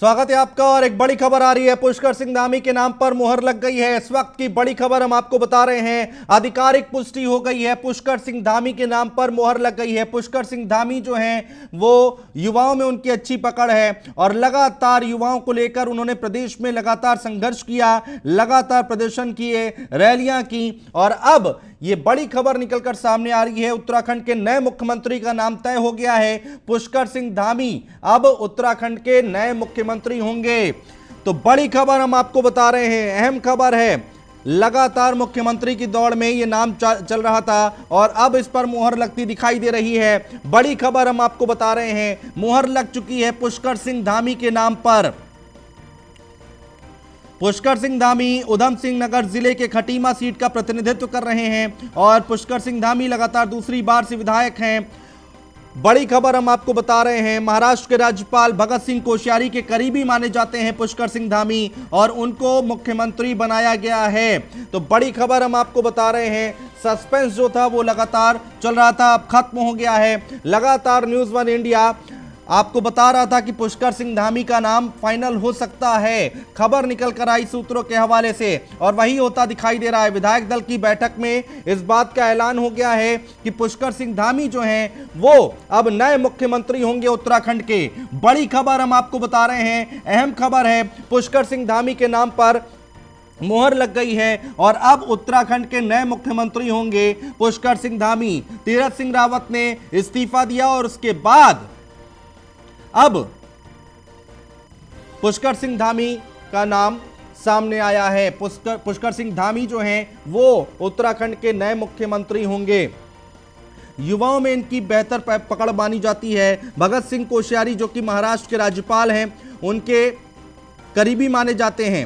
स्वागत है आपका। और एक बड़ी खबर आ रही है, पुष्कर सिंह धामी के नाम पर मुहर लग गई है। इस वक्त की बड़ी खबर हम आपको बता रहे हैं, आधिकारिक पुष्टि हो गई है, पुष्कर सिंह धामी के नाम पर मुहर लग गई है। पुष्कर सिंह धामी जो हैं वो युवाओं में उनकी अच्छी पकड़ है और लगातार युवाओं को लेकर उन्होंने प्रदेश में लगातार संघर्ष किया, लगातार प्रदर्शन किए, रैलियां की और अब ये बड़ी खबर निकलकर सामने आ रही है, उत्तराखंड के नए मुख्यमंत्री का नाम तय हो गया है। पुष्कर सिंह धामी अब उत्तराखंड के नए मुख्यमंत्री होंगे। तो बड़ी खबर हम आपको बता रहे हैं, अहम खबर है। लगातार मुख्यमंत्री की दौड़ में ये नाम चल रहा था और अब इस पर मुहर लगती दिखाई दे रही है। बड़ी खबर हम आपको बता रहे हैं, मुहर लग चुकी है पुष्कर सिंह धामी के नाम पर। पुष्कर सिंह धामी उधम सिंह नगर जिले के खटीमा सीट का प्रतिनिधित्व कर रहे हैं और पुष्कर सिंह धामी लगातार दूसरी बार से विधायक हैं। बड़ी खबर हम आपको बता रहे हैं, महाराष्ट्र के राज्यपाल भगत सिंह कोश्यारी के करीबी माने जाते हैं पुष्कर सिंह धामी और उनको मुख्यमंत्री बनाया गया है। तो बड़ी खबर हम आपको बता रहे हैं, सस्पेंस जो था वो लगातार चल रहा था, अब खत्म हो गया है। लगातार न्यूज़ वन इंडिया आपको बता रहा था कि पुष्कर सिंह धामी का नाम फाइनल हो सकता है। खबर निकल कर आई सूत्रों के हवाले से और वही होता दिखाई दे रहा है। विधायक दल की बैठक में इस बात का ऐलान हो गया है कि पुष्कर सिंह धामी जो हैं वो अब नए मुख्यमंत्री होंगे उत्तराखंड के। बड़ी खबर हम आपको बता रहे हैं, अहम खबर है, पुष्कर सिंह धामी के नाम पर मुहर लग गई है और अब उत्तराखंड के नए मुख्यमंत्री होंगे पुष्कर सिंह धामी। तीरथ सिंह रावत ने इस्तीफा दिया और उसके बाद अब पुष्कर सिंह धामी का नाम सामने आया है। पुष्कर सिंह धामी जो हैं वो उत्तराखंड के नए मुख्यमंत्री होंगे। युवाओं में इनकी बेहतर पकड़ मानी जाती है। भगत सिंह कोश्यारी जो कि महाराष्ट्र के राज्यपाल हैं, उनके करीबी माने जाते हैं।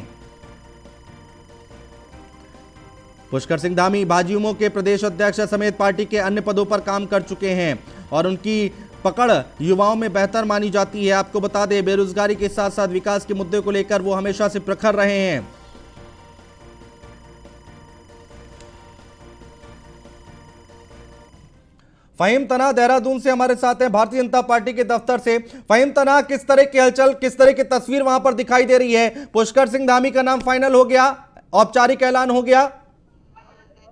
पुष्कर सिंह धामी भाजयुमो के प्रदेश अध्यक्ष समेत पार्टी के अन्य पदों पर काम कर चुके हैं और उनकी पकड़ युवाओं में बेहतर मानी जाती है। आपको बता दें, बेरोजगारी के साथ साथ विकास के मुद्दे को लेकर वो हमेशा से प्रखर रहे हैं। फहीम तना देहरादून से हमारे साथ हैं, भारतीय जनता पार्टी के दफ्तर से। फहीम तना, किस तरह की हलचल, किस तरह की तस्वीर वहां पर दिखाई दे रही है? पुष्कर सिंह धामी का नाम फाइनल हो गया, औपचारिक ऐलान हो गया?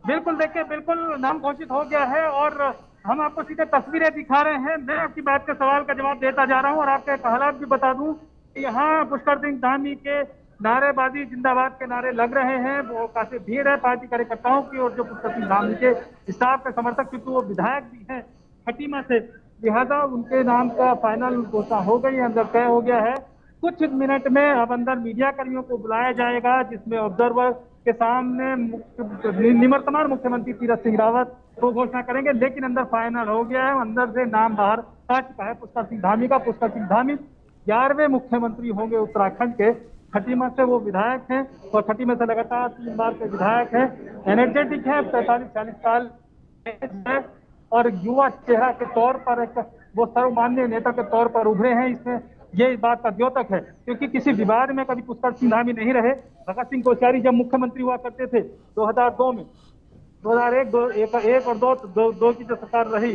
बिल्कुल, देखिए, बिल्कुल नाम घोषित हो गया है और हम आपको सीधे तस्वीरें दिखा रहे हैं। मैं आपकी बात के सवाल का जवाब देता जा रहा हूं और आपके हालात भी बता दूं कि यहाँ पुष्कर सिंह धामी के नारेबाजी, जिंदाबाद के नारे लग रहे हैं। वो काफी भीड़ है पार्टी कार्यकर्ताओं की और जो पुष्कर सिंह धामी के स्टाफ के समर्थक, क्योंकि वो विधायक भी हैं खटीमा से, लिहाजा उनके नाम का फाइनल घोषणा हो गई है, अंदर तय हो गया है। कुछ मिनट में अब अंदर मीडिया कर्मियों को बुलाया जाएगा, जिसमें ऑब्जर्वर के सामने निवर्तमान मुख्यमंत्री तीरथ सिंह रावत को घोषणा करेंगे। लेकिन अंदर फाइनल हो गया है, अंदर से नाम बाहर आ चुका है पुष्कर सिंह धामी का। पुष्कर सिंह धामी 11वें मुख्यमंत्री होंगे उत्तराखंड के। खटीमा से वो विधायक हैं और खटीमा से लगातार 3 बार के विधायक हैं। एनर्जेटिक है, 45-40 साल है और युवा चेहरा के तौर पर एक वो सर्वमान्य नेता के तौर पर उभरे हैं। इसमें ये इस बात का द्योतक है क्योंकि किसी विवाद में कभी पुष्कर सिंह धामी नहीं रहे। भगत सिंह कोश्यारी जब मुख्यमंत्री हुआ करते थे 2002 में, 2001 और 2 की जो सरकार रही,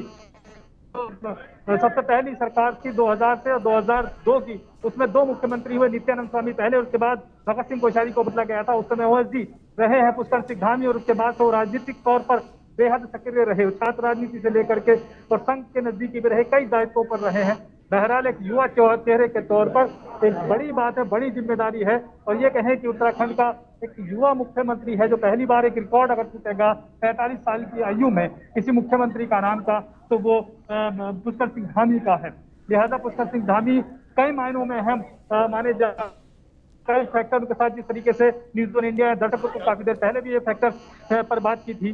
तो सबसे पहली सरकार थी 2000 से और 2002 की, उसमें 2 मुख्यमंत्री हुए, नित्यानंद स्वामी पहले, उसके बाद भगत सिंह कोश्यारी को बदला गया था। उस समय ओएसडी रहे हैं पुष्कर सिंह धामी और उसके बाद तो राजनीतिक तौर पर बेहद सक्रिय रहे, छात्र राजनीति से लेकर के और संघ के नजदीकी भी रहे, कई दायित्वों पर रहे हैं। बहरहाल एक युवा चेहरे के तौर पर एक बड़ी बात है, बड़ी जिम्मेदारी है और ये कहें कि उत्तराखंड का एक युवा मुख्यमंत्री है जो पहली बार एक रिकॉर्ड अगर टूटेगा 45 साल की आयु में किसी मुख्यमंत्री का नाम का, तो वो पुष्कर सिंह धामी का है। लिहाजा पुष्कर सिंह धामी कई मायनों में अहम माने कई फैक्टर के साथ, जिस तरीके से न्यूज़ वन इंडिया दर्शकों को काफी देर पहले भी ये फैक्टर पर बात की थी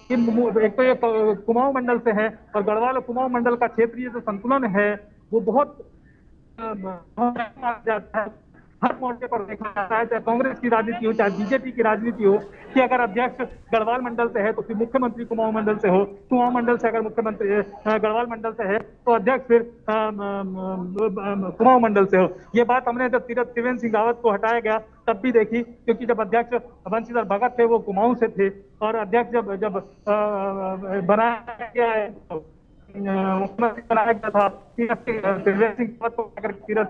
कि एक तो ये कुमाऊं मंडल से है और गढ़वाल और कुमाऊं मंडल का क्षेत्रीय जो संतुलन है वो बहुत जाता है। हर मोर्चे पर देखा जाता है, चाहे कांग्रेस की राजनीति हो चाहे बीजेपी की राजनीति हो, कि अगर अध्यक्ष गढ़वाल मंडल से है तो फिर मुख्यमंत्री कुमाऊं मंडल से हो, कुमाऊं मंडल से अगर मुख्यमंत्री गढ़वाल मंडल से है तो अध्यक्ष फिर कुमाऊं मंडल से हो। ये बात हमने जब त्रिवेंद्र सिंह रावत को हटाया गया तब भी देखी, क्योंकि जब अध्यक्ष बंशीधर भगत थे वो कुमाऊं से थे और अध्यक्ष जब बनाया गया है मुख्यमंत्री बनाया गया था त्रिवेंद्र सिंह रावत को, तीरथ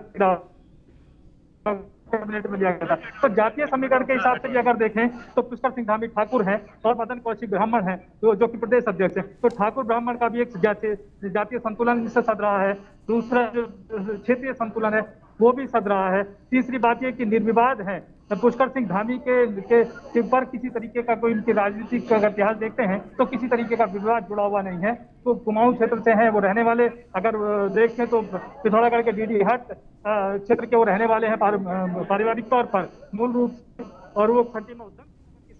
कैबिनेट में लिया गया था। तो जातीय समीकरण के हिसाब से भी अगर देखें तो पुष्कर सिंह धामी ठाकुर हैं और मदन कौशिक ब्राह्मण हैं, जो कि प्रदेश अध्यक्ष हैं। तो ठाकुर ब्राह्मण का भी एक जातीय संतुलन जिससे सध रहा है, दूसरा जो क्षेत्रीय संतुलन है वो भी सध रहा है। तीसरी बात यह कि निर्विवाद है पुष्कर सिंह धामी के पर किसी तरीके का कोई उनकी राजनीतिक अगर इतिहास देखते हैं तो किसी तरीके का विवाद जुड़ा हुआ नहीं है। तो कुमाऊं क्षेत्र से हैं वो रहने वाले, अगर देखें तो पिथौरागढ़ के डीडी हट क्षेत्र के वो रहने वाले हैं पारिवारिक तौर पर मूल रूप से, और वो खटीमा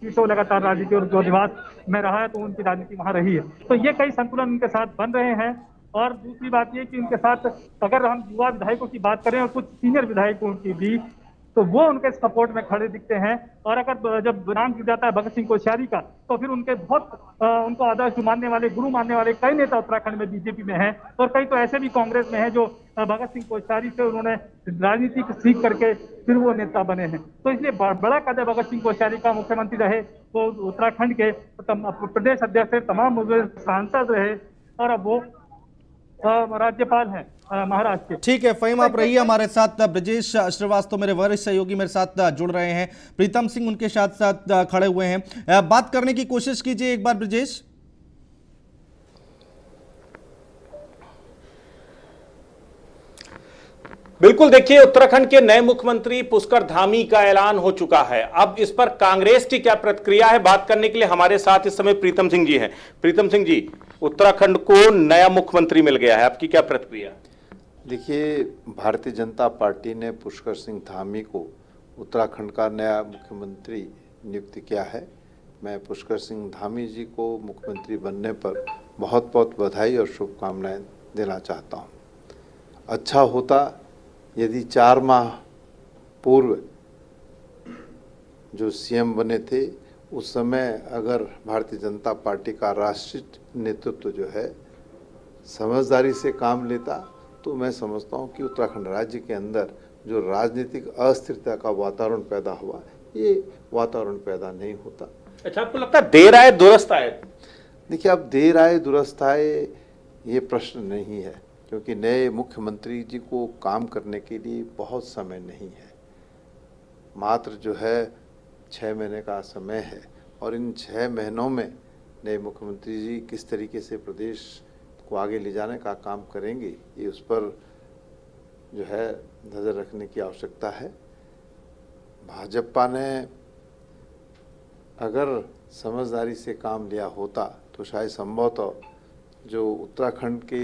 सीटों लगातार राजनीति और जो निवास में रहा है तो उनकी राजनीति वहां रही है। तो ये कई संतुलन उनके साथ बन रहे हैं। और दूसरी बात ये कि उनके साथ अगर हम युवा विधायकों की बात करें और कुछ सीनियर विधायकों की भी, तो वो उनके सपोर्ट में खड़े दिखते हैं। और अगर जब नाम जुड़ जाता है भगत सिंह कोश्यारी का तो फिर उनके बहुत उनको आदर्श मानने वाले, गुरु मानने वाले कई नेता उत्तराखंड में बीजेपी में हैं, और कई तो ऐसे भी कांग्रेस में हैं जो भगत सिंह कोश्यारी से उन्होंने राजनीति सीख करके फिर वो नेता बने हैं। तो इसलिए बड़ा कद है भगत सिंह कोश्यारी का, मुख्यमंत्री रहे वो उत्तराखंड के प्रदेश अध्यक्ष थे, तमाम सांसद रहे, और अब वो राज्यपाल हैं महाराष्ट्र के। ठीक है फहीम, आप रहिए हमारे साथ। ब्रजेश श्रीवास्तव मेरे वरिष्ठ सहयोगी मेरे साथ जुड़ रहे हैं, प्रीतम सिंह उनके साथ खड़े हुए हैं। बात करने की कोशिश कीजिए एक बार ब्रजेश। बिल्कुल, देखिए उत्तराखंड के नए मुख्यमंत्री पुष्कर धामी का ऐलान हो चुका है। अब इस पर कांग्रेस की क्या प्रतिक्रिया है, बात करने के लिए हमारे साथ इस समय प्रीतम सिंह जी हैं। प्रीतम सिंह जी, उत्तराखंड को नया मुख्यमंत्री मिल गया है, आपकी क्या प्रतिक्रिया? देखिए, भारतीय जनता पार्टी ने पुष्कर सिंह धामी को उत्तराखंड का नया मुख्यमंत्री नियुक्त किया है। मैं पुष्कर सिंह धामी जी को मुख्यमंत्री बनने पर बहुत बहुत बधाई और शुभकामनाएं देना चाहता हूं। अच्छा होता यदि 4 माह पूर्व जो सीएम बने थे उस समय अगर भारतीय जनता पार्टी का राष्ट्रीय नेतृत्व जो है समझदारी से काम लेता तो मैं समझता हूं कि उत्तराखंड राज्य के अंदर जो राजनीतिक अस्थिरता का वातावरण पैदा हुआ, ये वातावरण पैदा नहीं होता। अच्छा, आपको लगता है देर आए दुरुस्त आए? देखिए, अब देर आए दुरुस्त आए ये प्रश्न नहीं है, क्योंकि नए मुख्यमंत्री जी को काम करने के लिए बहुत समय नहीं है। मात्र जो है 6 महीने का समय है, और इन 6 महीनों में नए मुख्यमंत्री जी किस तरीके से प्रदेश को आगे ले जाने का काम करेंगे, ये उस पर जो है नज़र रखने की आवश्यकता है। भाजपा ने अगर समझदारी से काम लिया होता तो शायद संभवतः जो उत्तराखंड के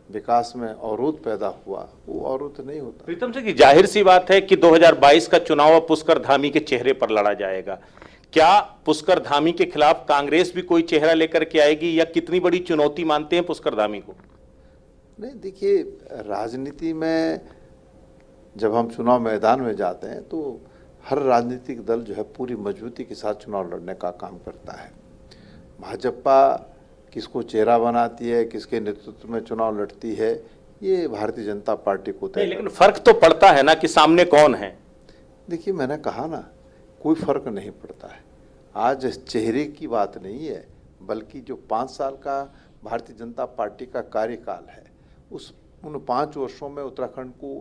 विकास में अवरोध पैदा हुआ वो अवरोध नहीं होता। प्रीतम सिंह जी, जाहिर सी बात है कि 2022 का चुनाव पुष्कर धामी के चेहरे पर लड़ा जाएगा। क्या पुष्कर धामी के खिलाफ कांग्रेस भी कोई चेहरा लेकर के आएगी, या कितनी बड़ी चुनौती मानते हैं पुष्कर धामी को? नहीं, देखिए, राजनीति में जब हम चुनाव मैदान में जाते हैं तो हर राजनीतिक दल जो है पूरी मजबूती के साथ चुनाव लड़ने का काम करता है। भाजपा किसको चेहरा बनाती है, किसके नेतृत्व में चुनाव लड़ती है, ये भारतीय जनता पार्टी को तय। लेकिन फर्क तो पड़ता है ना कि सामने कौन है। देखिए, मैंने कहा ना, कोई फर्क नहीं पड़ता है। आज चेहरे की बात नहीं है, बल्कि जो 5 साल का भारतीय जनता पार्टी का कार्यकाल है, उन 5 वर्षों में उत्तराखंड को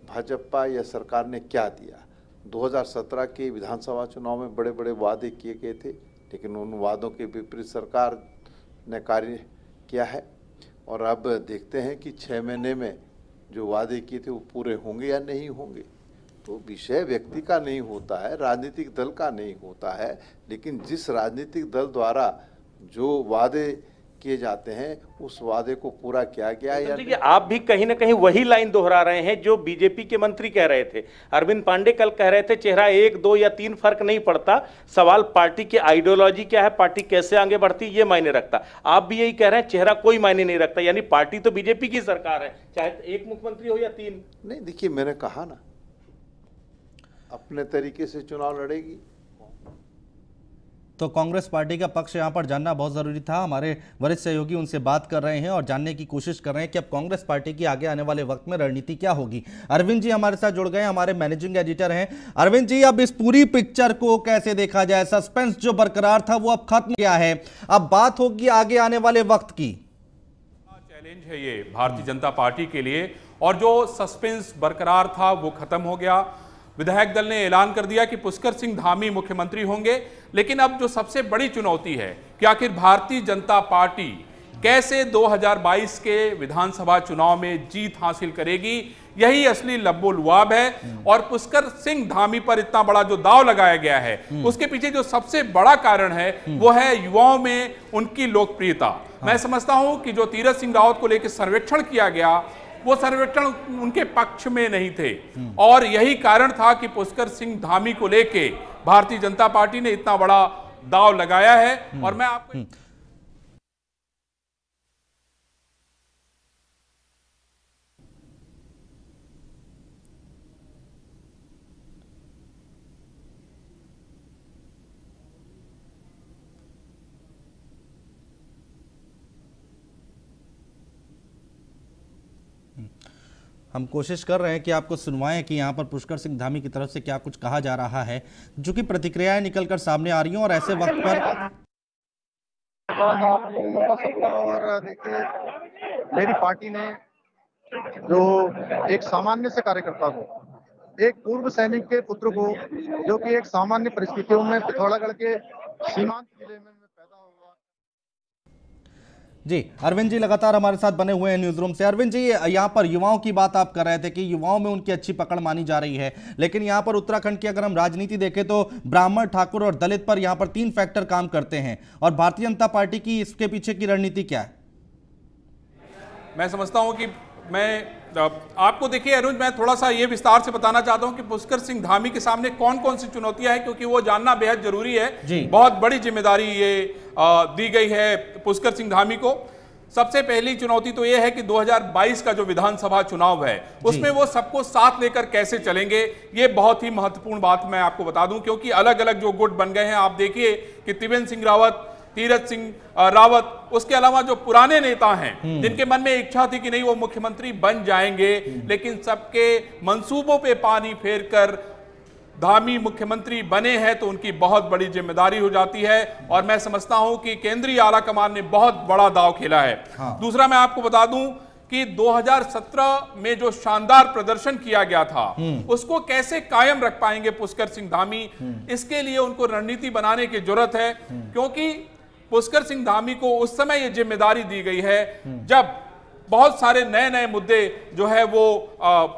भाजपा या सरकार ने क्या दिया। 2017 के विधानसभा चुनाव में बड़े बड़े वादे किए गए थे, लेकिन उन वादों के विपरीत सरकार ने कार्य किया है। और अब देखते हैं कि 6 महीने में जो वादे किए थे वो पूरे होंगे या नहीं होंगे। तो विषय व्यक्ति का नहीं होता है, राजनीतिक दल का नहीं होता है, लेकिन जिस राजनीतिक दल द्वारा जो वादे किए जाते हैं उस वादे को पूरा किया गया। या देखिए, आप भी कहीं ना कहीं वही लाइन दोहरा रहे हैं जो बीजेपी के मंत्री कह रहे थे। अरविंद पांडे कल कह रहे थे चेहरा 1, 2 या 3 फर्क नहीं पड़ता, सवाल पार्टी की आइडियोलॉजी क्या है, पार्टी कैसे आगे बढ़ती ये मायने रखता। आप भी यही कह रहे हैं चेहरा कोई मायने नहीं रखता, यानी पार्टी तो बीजेपी की सरकार है, चाहे 1 मुख्यमंत्री हो या 3। नहीं, देखिए, मैंने कहा ना, अपने तरीके से चुनाव लड़ेगी। तो कांग्रेस पार्टी का पक्ष यहां पर जानना बहुत जरूरी था। हमारे वरिष्ठ सहयोगी उनसे बात कर रहे हैं और जानने की कोशिश कर रहे हैं कि अब कांग्रेस पार्टी की आगे आने वाले वक्त में रणनीति क्या होगी। अरविंद जी हमारे साथ जुड़ गए, हमारे मैनेजिंग एडिटर हैं। अरविंद जी, अब इस पूरी पिक्चर को कैसे देखा जाए? सस्पेंस जो बरकरार था वो अब खत्म क्या है, अब बात होगी आगे आने वाले वक्त की। चैलेंज है ये भारतीय जनता पार्टी के लिए, और जो सस्पेंस बरकरार था वो खत्म हो गया। विधायक दल ने ऐलान कर दिया कि पुष्कर सिंह धामी मुख्यमंत्री होंगे। लेकिन अब जो सबसे बड़ी चुनौती है कि आखिर भारतीय जनता पार्टी कैसे 2022 के विधानसभा चुनाव में जीत हासिल करेगी, यही असली लब्बो लुआब है। और पुष्कर सिंह धामी पर इतना बड़ा जो दांव लगाया गया है, उसके पीछे जो सबसे बड़ा कारण है वो है युवाओं में उनकी लोकप्रियता। मैं समझता हूं कि जो तीरथ सिंह रावत को लेकर सर्वेक्षण किया गया, वो सर्वेक्षण उनके पक्ष में नहीं थे, और यही कारण था कि पुष्कर सिंह धामी को लेके भारतीय जनता पार्टी ने इतना बड़ा दांव लगाया है। और मैं आपको हम कोशिश कर रहे हैं कि आपको सुनवाएं कि यहाँ पर पुष्कर सिंह धामी की तरफ से क्या कुछ कहा जा रहा है, जो कि प्रतिक्रियाएं निकलकर सामने आ रही हैं। और ऐसे वक्त पर और देखिए, मेरी पार्टी ने जो एक सामान्य से कार्यकर्ता को, एक पूर्व सैनिक के पुत्र को, जो कि एक सामान्य परिस्थितियों में पिथौरागढ़ के सीमांत जिले में पैदा हुआ। जी अरविंद जी लगातार हमारे साथ बने हुए हैं न्यूज रूम से। अरविंद जी, यहाँ पर युवाओं की बात आप कर रहे थे कि युवाओं में उनकी अच्छी पकड़ मानी जा रही है, लेकिन यहाँ पर उत्तराखंड की अगर हम राजनीति देखें तो ब्राह्मण, ठाकुर और दलित पर यहाँ पर 3 फैक्टर काम करते हैं। और भारतीय जनता पार्टी की इसके पीछे की रणनीति क्या है? मैं समझता हूं कि आपको देखिए अरुण, मैं थोड़ा सा ये विस्तार से बताना चाहता हूं कि पुष्कर सिंह धामी के सामने कौन कौन सी चुनौतियां हैं, क्योंकि वो जानना बेहद जरूरी है। बहुत बड़ी जिम्मेदारी ये दी गई है पुष्कर सिंह धामी को। सबसे पहली चुनौती तो ये है कि 2022 का जो विधानसभा चुनाव है उसमें वो सबको साथ लेकर कैसे चलेंगे, ये बहुत ही महत्वपूर्ण बात मैं आपको बता दूं, क्योंकि अलग अलग जो गुट बन गए हैं। आप देखिए कि त्रिवेंद्र सिंह रावत, तीरथ सिंह रावत, उसके अलावा जो पुराने नेता हैं जिनके मन में इच्छा थी कि नहीं वो मुख्यमंत्री बन जाएंगे, लेकिन सबके मंसूबों पे पानी फेरकर धामी मुख्यमंत्री बने हैं, तो उनकी बहुत बड़ी जिम्मेदारी हो जाती है। और मैं समझता हूं कि केंद्रीय आला कमान ने बहुत बड़ा दांव खेला है। दूसरा मैं आपको बता दूं कि 2017 में जो शानदार प्रदर्शन किया गया था उसको कैसे कायम रख पाएंगे पुष्कर सिंह धामी, इसके लिए उनको रणनीति बनाने की जरूरत है। क्योंकि पुष्कर सिंह धामी को उस समय ये जिम्मेदारी दी गई है जब बहुत सारे नए नए मुद्दे जो है वो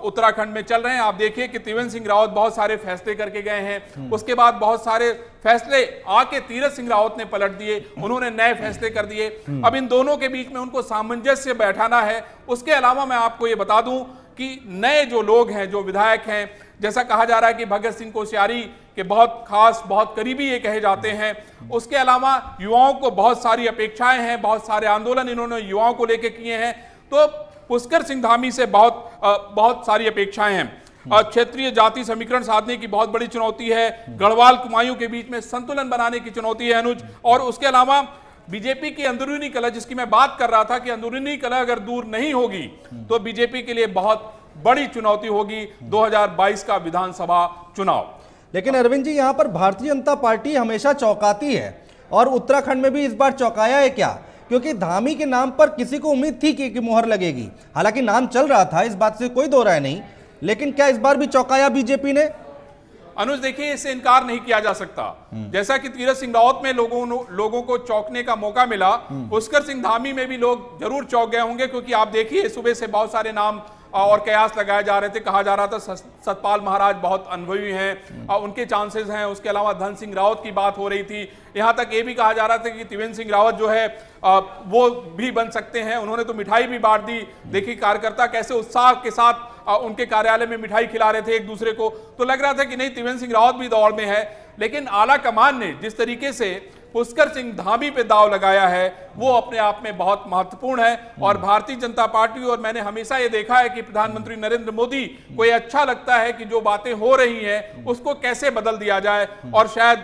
उत्तराखंड में चल रहे हैं। आप देखिए कि त्रिवेंद्र सिंह रावत बहुत सारे फैसले करके गए हैं, उसके बाद बहुत सारे फैसले आके तीरथ सिंह रावत ने पलट दिए, उन्होंने नए फैसले कर दिए। अब इन दोनों के बीच में उनको सामंजस्य बैठाना है। उसके अलावा मैं आपको ये बता दूं कि नए जो लोग हैं, जो विधायक हैं, जैसा कहा जा रहा है कि भगत सिंह कोश्यारी के बहुत खास, बहुत करीबी ये कहे जाते हैं। उसके अलावा युवाओं को बहुत सारी अपेक्षाएं हैं, बहुत सारे आंदोलन इन्होंने युवाओं को लेकर किए हैं, तो पुष्कर सिंह धामी से बहुत सारी अपेक्षाएं हैं। क्षेत्रीय जाति समीकरण साधने की बहुत बड़ी चुनौती है, गढ़वाल कुमायूं के बीच में संतुलन बनाने की चुनौती है अनुज। और उसके अलावा बीजेपी की अंदरूनी कलह, जिसकी मैं बात कर रहा था कि अंदरूनी कलह अगर दूर नहीं होगी तो बीजेपी के लिए बहुत बड़ी चुनौती होगी 2022 का विधानसभा चुनाव। लेकिन अरविंद जी, यहाँ पर भारतीय जनता पार्टी हमेशा चौंकाती है, और उत्तराखंड में भी इस बार चौंकाया है क्या? क्योंकि धामी के नाम पर किसी को उम्मीद थी कि मुहर लगेगी, हालांकि नाम चल रहा था, इस बात से कोई दो राय नहीं, लेकिन क्या इस बार भी चौंकाया बीजेपी ने? अनुज देखिए, इससे इनकार नहीं किया जा सकता। जैसा कि तीरथ सिंह रावत में लोगों को चौंकने का मौका मिला, पुष्कर सिंह धामी में भी लोग जरूर चौंक गए होंगे, क्योंकि आप देखिए सुबह से बहुत सारे नाम और कयास लगाए जा रहे थे। कहा जा रहा था सतपाल महाराज बहुत अनुभवी हैं, उनके चांसेस हैं। उसके अलावा धन सिंह रावत की बात हो रही थी। यहां तक ये भी कहा जा रहा था कि त्रिवेंद्र सिंह रावत जो है वो भी बन सकते हैं। उन्होंने तो मिठाई भी बांट दी। देखिए कार्यकर्ता कैसे उत्साह के साथ उनके कार्यालय में मिठाई खिला रहे थे एक दूसरे को, तो लग रहा था कि नहीं त्रिवेंद्र सिंह रावत भी दौड़ में है। लेकिन आला कमान ने जिस तरीके से पुष्कर सिंह धामी पे दाव लगाया है वो अपने आप में बहुत महत्वपूर्ण है। और भारतीय जनता पार्टी, और मैंने हमेशा ये देखा है कि प्रधानमंत्री नरेंद्र मोदी को ये अच्छा लगता है कि जो बातें हो रही हैं उसको कैसे बदल दिया जाए, और शायद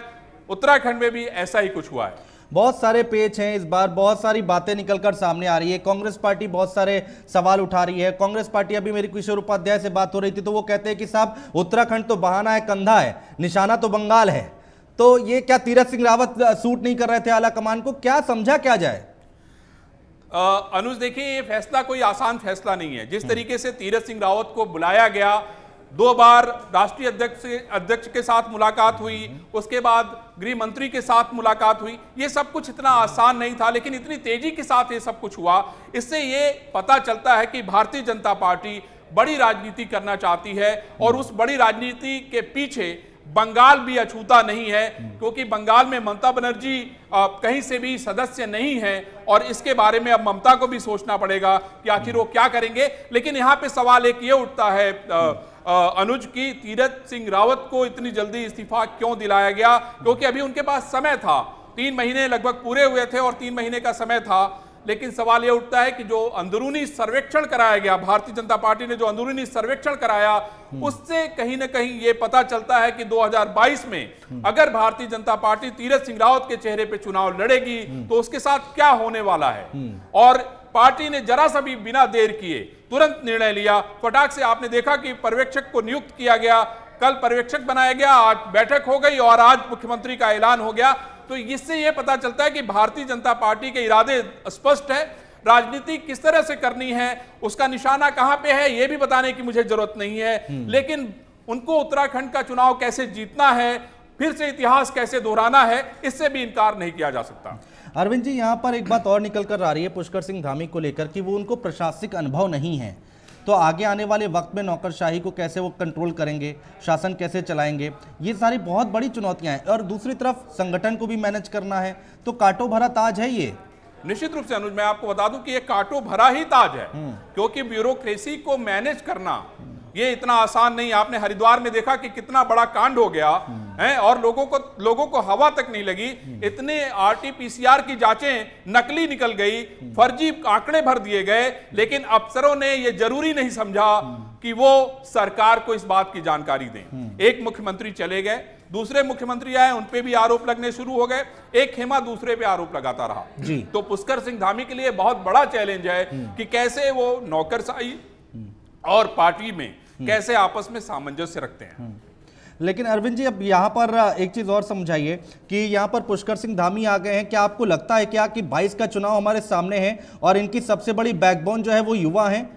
उत्तराखंड में भी ऐसा ही कुछ हुआ है। बहुत सारे पेच हैं इस बार, बहुत सारी बातें निकलकर सामने आ रही है। कांग्रेस पार्टी बहुत सारे सवाल उठा रही है। कांग्रेस पार्टी, अभी मेरी किशोर उपाध्याय से बात हो रही थी तो वो कहते हैं कि साहब उत्तराखंड तो बहाना है, कंधा है, निशाना तो बंगाल है। तो ये क्या तीरथ सिंह रावत सूट नहीं कर रहे थे आला कमान को? क्या समझा क्या जाए? अनुज देखिए, ये फैसला कोई आसान फैसला नहीं है। जिस तरीके से तीरथ सिंह रावत को बुलाया गया, 2 बार राष्ट्रीय अध्यक्ष के साथ मुलाकात हुई, उसके बाद गृह मंत्री के साथ मुलाकात हुई, ये सब कुछ इतना आसान नहीं था, लेकिन इतनी तेजी के साथ ये सब कुछ हुआ। इससे ये पता चलता है कि भारतीय जनता पार्टी बड़ी राजनीति करना चाहती है और उस बड़ी राजनीति के पीछे बंगाल भी अछूता नहीं है, क्योंकि बंगाल में ममता बनर्जी कहीं से भी सदस्य नहीं है और इसके बारे में अब ममता को भी सोचना पड़ेगा कि आखिर वो क्या करेंगे। लेकिन यहाँ पे सवाल एक ये उठता है अनुज की, तीरथ सिंह रावत को इतनी जल्दी इस्तीफा क्यों दिलाया गया? क्योंकि अभी उनके पास समय था, 3 महीने लगभग पूरे हुए थे और 3 महीने का समय था। लेकिन सवाल यह उठता है कि जो अंदरूनी सर्वेक्षण कराया गया, भारतीय जनता पार्टी ने जो अंदरूनी सर्वेक्षण कराया, उससे कहीं ना कहीं यह पता चलता है कि 2022 में अगर भारतीय जनता पार्टी तीरथ सिंह रावत के चेहरे पे चुनाव लड़ेगी तो उसके साथ क्या होने वाला है। और पार्टी ने जरा सा भी बिना देर किए तुरंत निर्णय लिया। फटाक से आपने देखा कि पर्यवेक्षक को नियुक्त किया गया, कल पर्यवेक्षक बनाया गया, आज बैठक हो गई और आज मुख्यमंत्री का ऐलान हो गया। तो इससे यह पता चलता है कि भारतीय जनता पार्टी के इरादे स्पष्ट है। राजनीति किस तरह से करनी है, उसका निशाना कहां पे है, यह भी बताने की मुझे जरूरत नहीं है, लेकिन उनको उत्तराखंड का चुनाव कैसे जीतना है, फिर से इतिहास कैसे दोहराना है, इससे भी इनकार नहीं किया जा सकता। अरविंद जी, यहां पर एक बात और निकल कर आ रही है पुष्कर सिंह धामी को लेकर कि वो उनको प्रशासनिक अनुभव नहीं है, तो आगे आने वाले वक्त में नौकरशाही को कैसे वो कंट्रोल करेंगे, शासन कैसे चलाएंगे, ये सारी बहुत बड़ी चुनौतियां हैं। और दूसरी तरफ संगठन को भी मैनेज करना है, तो कांटो भरा ताज है ये। निश्चित रूप से अनुज, मैं आपको बता दूं कि ये कांटो भरा ही ताज है, क्योंकि ब्यूरोक्रेसी को मैनेज करना ये इतना आसान नहीं। आपने हरिद्वार में देखा कि कितना बड़ा कांड हो गया है और लोगों को हवा तक नहीं लगी। इतने RT-PCR की जांचें नकली निकल गई, फर्जी आंकड़े भर दिए गए, लेकिन अफसरों ने यह जरूरी नहीं समझा कि वो सरकार को इस बात की जानकारी दें। एक मुख्यमंत्री चले गए, दूसरे मुख्यमंत्री आए, उन पे भी आरोप लगने शुरू हो गए, एक खेमा दूसरे पे आरोप लगाता रहा जी। तो पुष्कर सिंह धामी के लिए बहुत बड़ा चैलेंज है कि कैसे वो नौकरशाही और पार्टी में कैसे आपस में सामंजस्य रखते हैं। लेकिन अरविंद जी, अब यहाँ पर एक चीज और समझाइए कि यहाँ पर पुष्कर सिंह धामी आ गए हैं, क्या आपको लगता है क्या कि 22 का चुनाव हमारे सामने है और इनकी सबसे बड़ी बैकबोन जो है वो युवा हैं?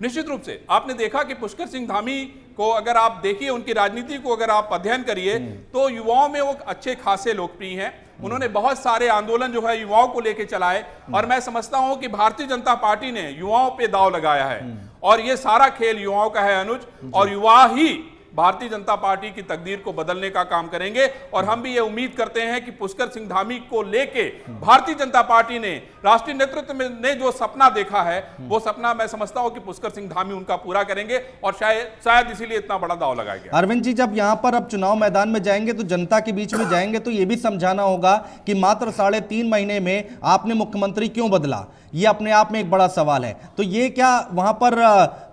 निश्चित रूप से आपने देखा कि पुष्कर सिंह धामी को अगर आप देखिए, उनकी राजनीति को अगर आप अध्ययन करिए तो युवाओं में वो अच्छे खासे लोकप्रिय हैं। उन्होंने बहुत सारे आंदोलन जो है युवाओं को लेकर चलाए और मैं समझता हूं कि भारतीय जनता पार्टी ने युवाओं पे दांव लगाया है और ये सारा खेल युवाओं का है अनुज, और युवा ही भारतीय जनता पार्टी की तकदीर को बदलने का काम करेंगे। और हम भी ये उम्मीद करते हैं कि पुष्कर सिंह धामी को लेके भारतीय जनता पार्टी ने, राष्ट्रीय नेतृत्व ने जो सपना देखा है वो सपना मैं समझता हूं कि पुष्कर सिंह धामी उनका पूरा करेंगे और शायद इसीलिए इतना बड़ा दांव लगाया गया। अरविंद जी, जब यहां पर अब चुनाव मैदान में जाएंगे तो जनता के बीच में जाएंगे तो ये भी समझाना होगा कि मात्र 3.5 महीने में आपने मुख्यमंत्री क्यों बदला, ये अपने आप में एक बड़ा सवाल है। तो ये क्या वहां पर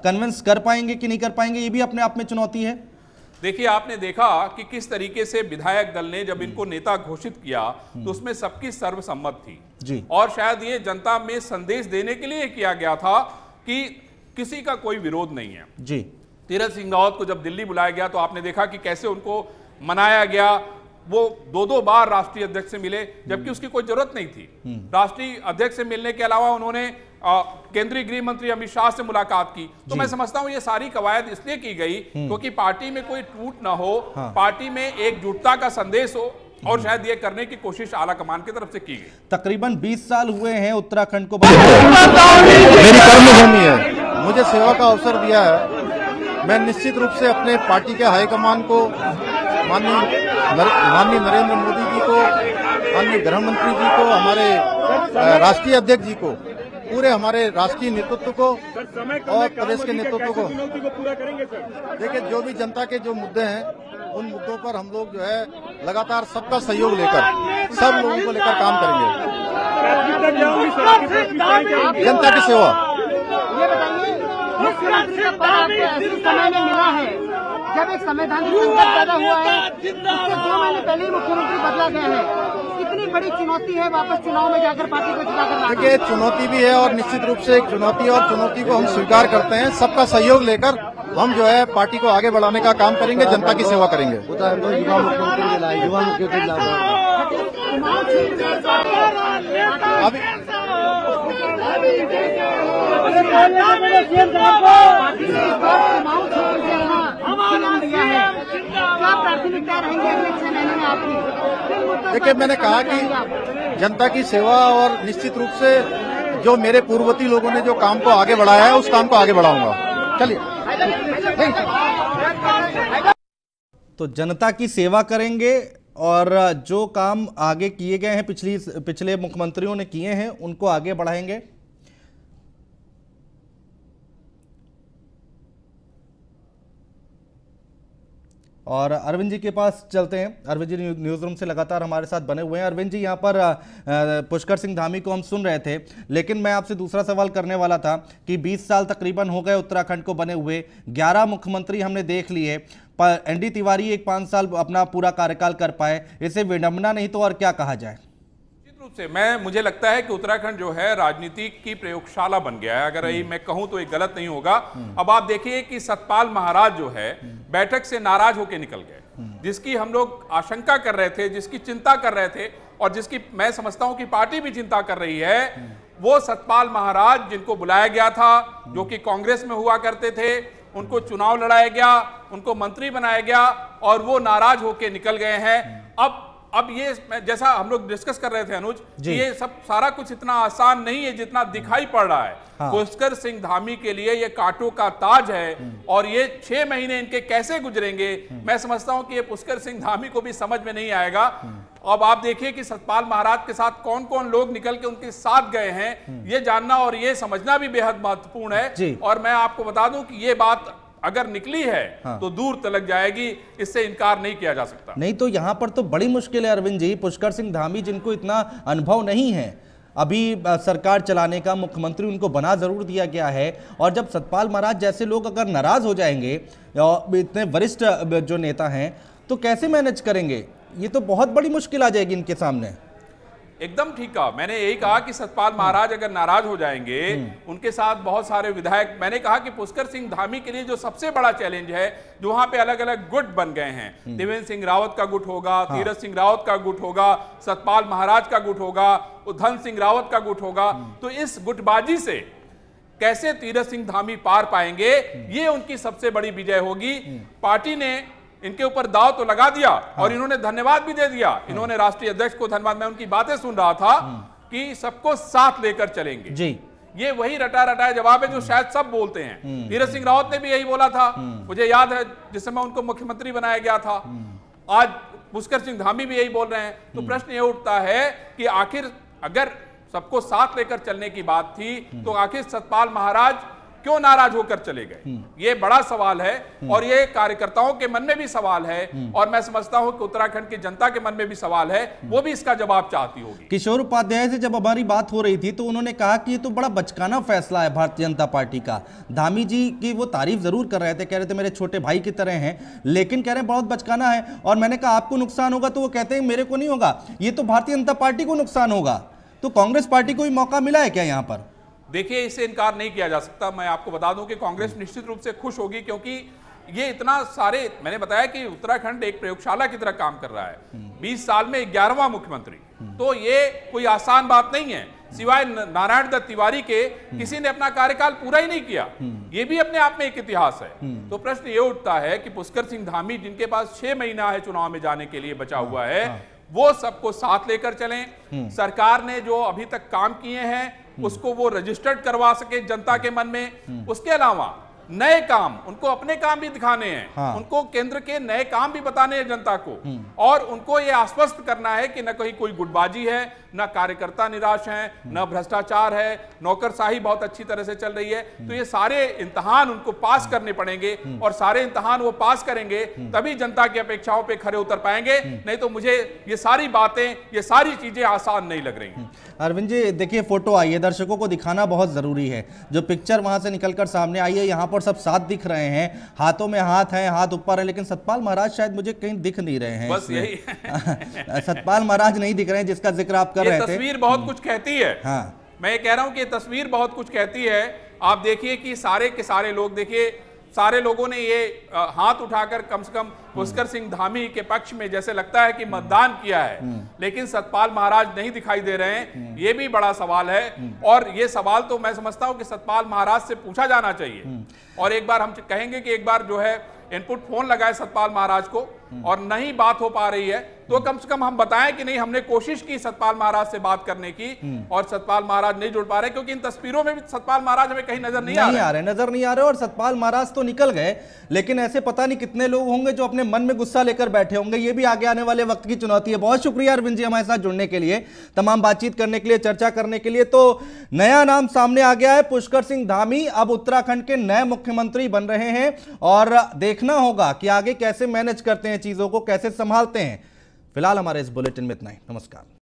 कन्विंस कर पाएंगे कि नहीं कर पाएंगे, ये भी अपने आप में चुनौती है। देखिए, आपने देखा कि किस तरीके से विधायक दल ने जब इनको नेता घोषित किया तो उसमें सबकी सर्वसम्मत थी जी। और शायद ये जनता में संदेश देने के लिए किया गया था कि किसी का कोई विरोध नहीं है जी। तीरथ सिंह रावत को जब दिल्ली बुलाया गया तो आपने देखा कि कैसे उनको मनाया गया। वो 2 बार राष्ट्रीय अध्यक्ष से मिले जबकि उसकी कोई जरूरत नहीं थी। राष्ट्रीय अध्यक्ष से मिलने के अलावा उन्होंने केंद्रीय गृह मंत्री अमित शाह से मुलाकात की। तो मैं समझता हूं ये सारी कवायद इसलिए की गई क्योंकि पार्टी में कोई टूट ना हो, पार्टी में एकजुटता का संदेश हो और शायद ये करने की कोशिश आला कमान की तरफ से की गई। तकरीबन 20 साल हुए हैं उत्तराखंड को। मेरी कर्मभूमि है, मुझे सेवा का अवसर दिया है। मैं निश्चित रूप से अपने पार्टी के हाईकमान को, माननीय नरेंद्र मोदी जी को, माननीय गृह मंत्री जी को, हमारे राष्ट्रीय अध्यक्ष जी को, पूरे हमारे राष्ट्रीय नेतृत्व को और प्रदेश के नेतृत्व को देखिए, जो भी जनता के जो मुद्दे हैं उन मुद्दों पर हम लोग जो है लगातार सबका सहयोग लेकर, सब लोगों को लेकर काम करेंगे। जनता की सेवा। समय में मिला है जब एक संवैधानिक संकट पैदा हुआ है, इससे 2 महीने पहले ही मुख्यमंत्री बदला गया है। इतनी बड़ी चुनौती है वापस चुनाव में जाकर पार्टी को जिताकर लाना। देखिए, चुनौती भी है और निश्चित रूप से एक चुनौती और चुनौती को हम स्वीकार करते हैं। सबका सहयोग लेकर हम जो है पार्टी को आगे बढ़ाने का काम करेंगे, जनता की सेवा करेंगे। प्राथमिकता रहेंगे अगले 6 महीने में आपकी? देखिए, मैंने कहा कि जनता की सेवा और निश्चित रूप से जो मेरे पूर्ववर्ती लोगों ने जो काम को आगे बढ़ाया है उस काम को आगे बढ़ाऊंगा। चलिए। तो जनता की सेवा करेंगे और जो काम आगे किए गए हैं पिछले मुख्यमंत्रियों ने किए हैं उनको आगे बढ़ाएंगे। और अरविंद जी के पास चलते हैं। अरविंद जी न्यूज़ रूम से लगातार हमारे साथ बने हुए हैं। अरविंद जी, यहाँ पर पुष्कर सिंह धामी को हम सुन रहे थे, लेकिन मैं आपसे दूसरा सवाल करने वाला था कि 20 साल तकरीबन हो गए उत्तराखंड को बने हुए, 11 मुख्यमंत्री हमने देख लिए, पर एनडी तिवारी एक 5 साल अपना पूरा कार्यकाल कर पाए। इसे विडंबना नहीं तो और क्या कहा जाए? रूप से मुझे लगता है कि उत्तराखंड जो है राजनीति की प्रयोगशाला बन गया है। अगर मैं कहूं तो ये गलत नहीं होगा। अब आप देखिए कि सतपाल महाराज जो है बैठक से नाराज होकर निकल गए, जिसकी हम लोग आशंका कर रहे थे, जिसकी चिंता कर रहे थे और जिसकी मैं समझता हूं कि पार्टी भी चिंता कर रही है, वो सतपाल महाराज जिनको बुलाया गया था, जो कि कांग्रेस में हुआ करते थे, उनको चुनाव लड़ाया गया, उनको मंत्री बनाया गया और वो नाराज होकर निकल गए हैं। अब ये जैसा हम लोग डिस्कस कर रहे थे अनुज, ये सब सारा कुछ इतना आसान नहीं है जितना दिखाई पड़ रहा है। हाँ। पुष्कर सिंह धामी के लिए ये कांटों का ताज है और ये 6 महीने इनके कैसे गुजरेंगे, मैं समझता हूं कि ये पुष्कर सिंह धामी को भी समझ में नहीं आएगा। अब आप देखिए कि सतपाल महाराज के साथ कौन कौन लोग निकल के उनके साथ गए हैं, ये जानना और ये समझना भी बेहद महत्वपूर्ण है। और मैं आपको बता दूं कि ये बात अगर निकली है हाँ। तो दूर तलक जाएगी, इससे इनकार नहीं किया जा सकता। नहीं तो यहां पर तो बड़ी मुश्किल है अरविंद जी। पुष्कर सिंह धामी जिनको इतना अनुभव नहीं है अभी सरकार चलाने का, मुख्यमंत्री उनको बना जरूर दिया गया है, और जब सतपाल महाराज जैसे लोग अगर नाराज हो जाएंगे, इतने वरिष्ठ जो नेता हैं, तो कैसे मैनेज करेंगे? ये तो बहुत बड़ी मुश्किल आ जाएगी इनके सामने। एकदम ठीक कहा। मैंने यही कहा कि सतपाल महाराज अगर नाराज हो जाएंगे, उनके साथ बहुत सारे विधायक, मैंने कहा कि पुष्कर सिंह धामी के लिए जो सबसे बड़ा चैलेंज है, जो वहां पे अलग अलग गुट बन गए हैं, देवेंद्र सिंह रावत का गुट होगा, तीरथ सिंह रावत का गुट होगा, सतपाल महाराज का गुट होगा, उधम सिंह रावत का गुट होगा, तो इस गुटबाजी से कैसे तीरथ सिंह धामी पार पाएंगे, ये उनकी सबसे बड़ी विजय होगी। पार्टी ने इनके ऊपर दाव तो लगा दिया और इन्होंने धन्यवाद भी दे दिया। इन्होंने राष्ट्रीय अध्यक्ष को धन्यवाद, मैं उनकी बातें सुन रहा था कि सबको साथ लेकर चलेंगे जी। ये वही रटा रटाया जवाब है जो शायद सब बोलते हैं। तीरथ सिंह रावत ने भी यही बोला था, मुझे याद है जिस समय उनको मुख्यमंत्री बनाया गया था। आज पुष्कर सिंह धामी भी यही बोल रहे हैं। तो प्रश्न ये उठता है कि आखिर अगर सबको साथ लेकर चलने की बात थी, तो आखिर सतपाल महाराज क्यों नाराज होकर चले गए? ये बड़ा सवाल है और ये कार्यकर्ताओं के मन में भी सवाल है और मैं समझता हूं कि उत्तराखंड की जनता के मन में भी सवाल है, वो भी इसका जवाब चाहती होगी। किशोर उपाध्याय से जब हमारी बात हो रही थी तो उन्होंने कहा कि ये तो बड़ा बचकाना फैसला है भारतीय जनता पार्टी का। धामी जी की वो तारीफ जरूर कर रहे थे, कह रहे थे मेरे छोटे भाई की तरह हैं, लेकिन कह रहे हैं बहुत बचकाना है। और मैंने कहा आपको नुकसान होगा, तो वो कहते हैं मेरे को नहीं होगा, ये तो भारतीय जनता पार्टी को नुकसान होगा। तो कांग्रेस पार्टी को भी मौका मिला है क्या यहाँ पर? देखिए, इसे इनकार नहीं किया जा सकता। मैं आपको बता दूं कि कांग्रेस निश्चित रूप से खुश होगी, क्योंकि ये इतना सारे, मैंने बताया कि उत्तराखंड एक प्रयोगशाला की तरह काम कर रहा है। 20 साल में 11वां मुख्यमंत्री, तो ये कोई आसान बात नहीं है। सिवाय नारायण दत्त तिवारी के किसी ने अपना कार्यकाल पूरा ही नहीं किया। ये भी अपने आप में एक इतिहास है। तो प्रश्न ये उठता है कि पुष्कर सिंह धामी, जिनके पास 6 महीना है चुनाव में जाने के लिए बचा हुआ है, वो सबको साथ लेकर चलें। सरकार ने जो अभी तक काम किए हैं उसको वो रजिस्टर्ड करवा सके जनता के मन में। उसके अलावा नए काम, उनको अपने काम भी दिखाने हैं। हाँ। उनको केंद्र के नए काम भी बताने हैं जनता को, और उनको ये आश्वस्त करना है कि न कहीं कोई गुटबाजी है, न कार्यकर्ता निराश हैं, न भ्रष्टाचार है, नौकरशाही बहुत अच्छी तरह से चल रही है। तो ये सारे इम्तिहान उनको पास करने पड़ेंगे और सारे इम्तिहान वो पास करेंगे तभी जनता की अपेक्षाओं पे खरे उतर पाएंगे। नहीं तो मुझे ये सारी बातें, ये सारी चीजें आसान नहीं लग रही। अरविंद जी देखिए, फोटो आई है, दर्शकों को दिखाना बहुत जरूरी है। जो पिक्चर वहां से निकलकर सामने आई है, यहाँ पर सब साथ दिख रहे हैं, हाथों में हाथ है, हाथ ऊपर है, लेकिन सतपाल महाराज शायद मुझे कहीं दिख नहीं रहे हैं। बस यही सतपाल महाराज नहीं दिख रहे हैं, जिसका जिक्र आप कर रहे थे। तस्वीर बहुत कुछ कहती है। हाँ। मैं ये कह रहा हूं कि तस्वीर बहुत कुछ कहती है। आप देखिए कि सारे के सारे लोग, देखिए सारे लोगों ने ये हाथ उठाकर कम से कम पुष्कर सिंह धामी के पक्ष में जैसे लगता है कि मतदान किया है, लेकिन सतपाल महाराज नहीं दिखाई दे रहे हैं। ये भी बड़ा सवाल है और ये सवाल तो मैं समझता हूं कि सतपाल महाराज से पूछा जाना चाहिए। और एक बार हम कहेंगे कि एक बार जो है इनपुट फोन लगाए सतपाल महाराज को और नहीं बात हो पा रही है तो कम से कम हम बताएं कि नहीं, हमने कोशिश की सतपाल महाराज से बात करने की और सतपाल महाराज नहीं जुड़ पा रहे, क्योंकि इन तस्वीरों में भी सतपाल महाराज हमें कहीं नजर नहीं आ रहे और सतपाल महाराज तो निकल गए, लेकिन ऐसे पता नहीं कितने लोग होंगे जो अपने मन में गुस्सा लेकर बैठे होंगे। ये भी आगे आने वाले वक्त की चुनौती है। बहुत शुक्रिया अरविंद जी हमारे साथ जुड़ने के लिए, तमाम बातचीत करने के लिए, चर्चा करने के लिए। तो नया नाम सामने आ गया है, पुष्कर सिंह धामी अब उत्तराखंड के नए मुख्यमंत्री बन रहे हैं और देखना होगा कि आगे कैसे मैनेज करते हैं चीजों को, कैसे संभालते हैं। फिलहाल हमारे इस बुलेटिन में इतना ही। नमस्कार।